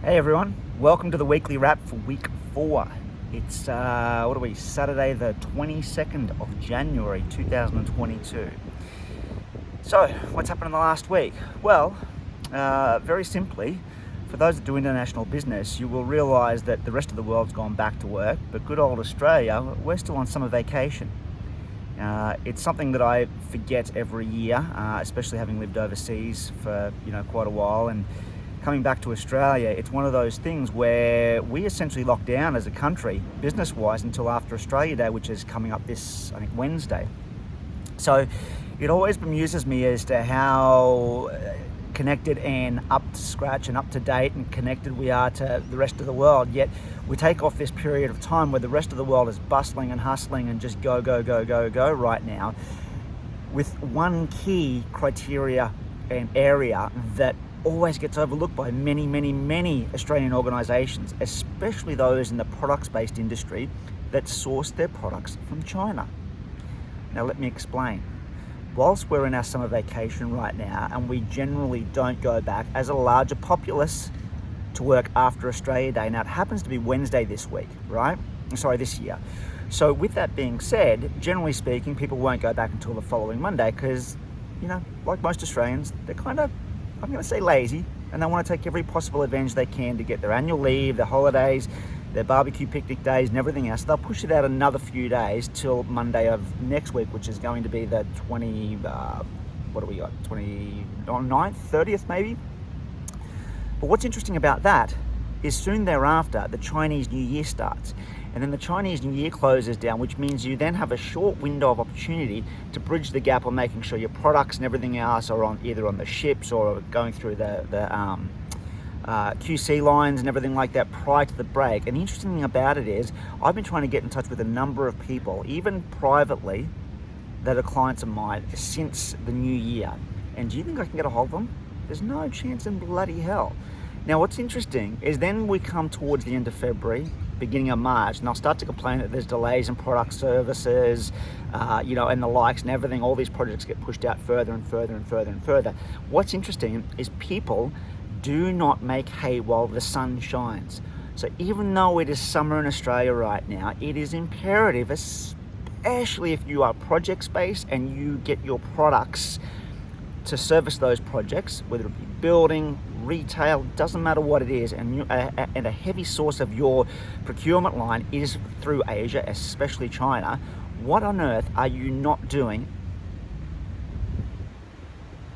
Hey everyone, welcome to the weekly wrap for week 4. It's Saturday the 22nd of January 2022. So, what's happened in the last week? Well, very simply, for those that do international business, you will realise that the rest of the world's gone back to work, but good old Australia, we're still on summer vacation. It's something that I forget every year, especially having lived overseas for quite a while, and coming back to Australia, it's one of those things where we essentially lock down as a country, business-wise, until after Australia Day, which is coming up this, I think, Wednesday. So it always bemuses me as to how connected and up to scratch and up to date and connected we are to the rest of the world, yet we take off this period of time where the rest of the world is bustling and hustling and just go right now, with one key criteria and area that always gets overlooked by many Australian organisations, especially those in the products-based industry that source their products from China. Now let me explain. Whilst we're in our summer vacation right now and we generally don't go back as a larger populace to work after Australia Day, now it happens to be Wednesday this week, right? This year. So with that being said, generally speaking, people won't go back until the following Monday because, like most Australians, they're kind of, I'm going to say, lazy, and they want to take every possible advantage they can to get their annual leave, their holidays, their barbecue picnic days and everything else. They'll push it out another few days till Monday of next week, which is going to be the 29th, 30th maybe? But what's interesting about that is soon thereafter, the Chinese New Year starts. And then the Chinese New Year closes down, which means you then have a short window of opportunity to bridge the gap on making sure your products and everything else are either on the ships or going through the QC lines and everything like that prior to the break. And the interesting thing about it is I've been trying to get in touch with a number of people, even privately, that are clients of mine since the new year. And do you think I can get a hold of them? There's no chance in bloody hell. Now what's interesting is then we come towards the end of February, beginning of March, and I'll start to complain that there's delays in product services, and the likes and everything. All these projects get pushed out further and further. What's interesting is people do not make hay while the sun shines. So even though it is summer in Australia right now, it is imperative, especially if you are project-based and you get your products to service those projects, whether it be building, retail, doesn't matter what it is, and a heavy source of your procurement line is through Asia, especially China. What on earth are you not doing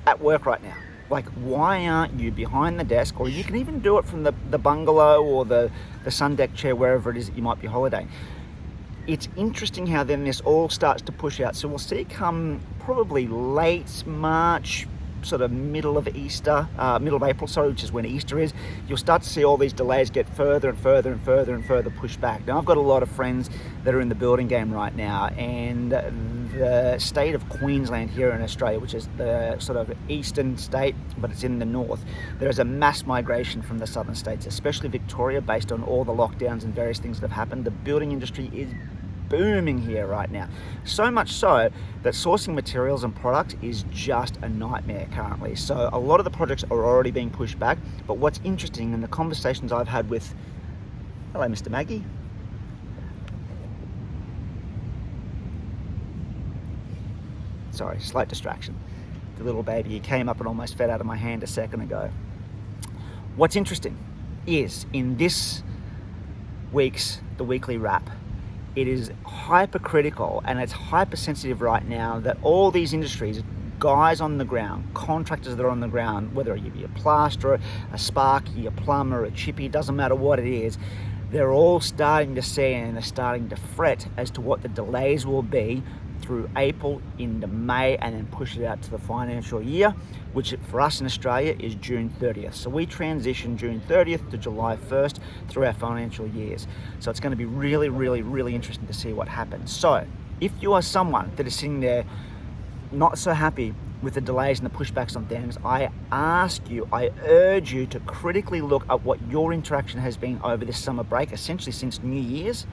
at work right now? Like, why aren't you behind the desk? Or you can even do it from the bungalow or the sun deck chair, wherever it is that you might be holidaying. It's interesting how then this all starts to push out. So we'll see come probably late March, sort of middle of April, which is when Easter is. You'll start to see all these delays get further and further pushed back. Now I've got a lot of friends that are in the building game right now, and the state of Queensland here in Australia, which is the sort of eastern state, but it's in the north, there is a mass migration from the southern states, especially Victoria, based on all the lockdowns and various things that have happened. The building industry is booming here right now, so much so that sourcing materials and products is just a nightmare currently. So a lot of the projects are already being pushed back. But what's interesting in the conversations I've had with, hello Mr. Maggie, sorry, slight distraction, the little baby, he came up and almost fell out of my hand a second ago. What's interesting is in this week's the weekly wrap, it is hypercritical and it's hypersensitive right now that all these industries, guys on the ground, contractors that are on the ground, whether you be a plasterer, a sparky, a plumber, a chippy, doesn't matter what it is, they're all starting to see and they're starting to fret as to what the delays will be through April into May, and then push it out to the financial year, which for us in Australia is June 30th. So we transition June 30th to July 1st through our financial years. So it's going to be really interesting to see what happens. So if you are someone that is sitting there not so happy with the delays and the pushbacks on things, I urge you to critically look at what your interaction has been over this summer break, essentially since New Year's,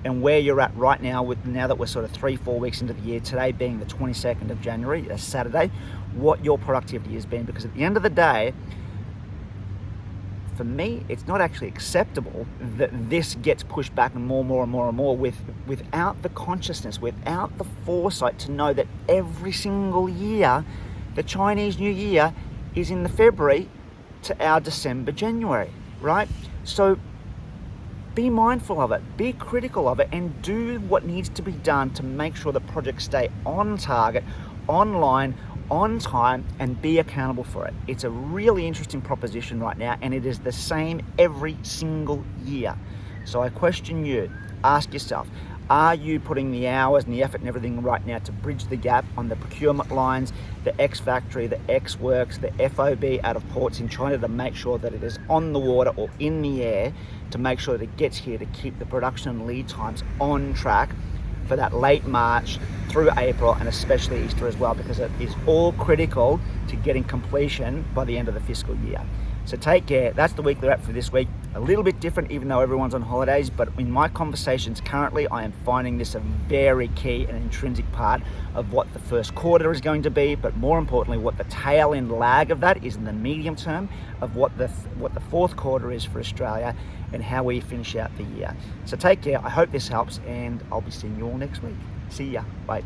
and where you're at right now, now that we're sort of 3-4 weeks into the year, today being the 22nd of January, a Saturday, what your productivity has been. Because at the end of the day, for me, it's not actually acceptable that this gets pushed back and more without the consciousness, without the foresight to know that every single year, the Chinese New Year is in the February to our December, January, right? So be mindful of it, be critical of it, and do what needs to be done to make sure the projects stay on target, online, on time, and be accountable for it. It's a really interesting proposition right now, and it is the same every single year. So I question you, ask yourself, are you putting the hours and the effort and everything right now to bridge the gap on the procurement lines, the X factory, the X works, the FOB out of ports in China to make sure that it is on the water or in the air, to make sure that it gets here to keep the production and lead times on track for that late March through April, and especially Easter as well, because it is all critical to getting completion by the end of the fiscal year. So take care. That's the weekly wrap for this week. A little bit different even though everyone's on holidays, but in my conversations currently, I am finding this a very key and intrinsic part of what the first quarter is going to be, but more importantly, what the tail end lag of that is in the medium term of what the fourth quarter is for Australia and how we finish out the year. So take care. I hope this helps, and I'll be seeing you all next week. See ya. Bye.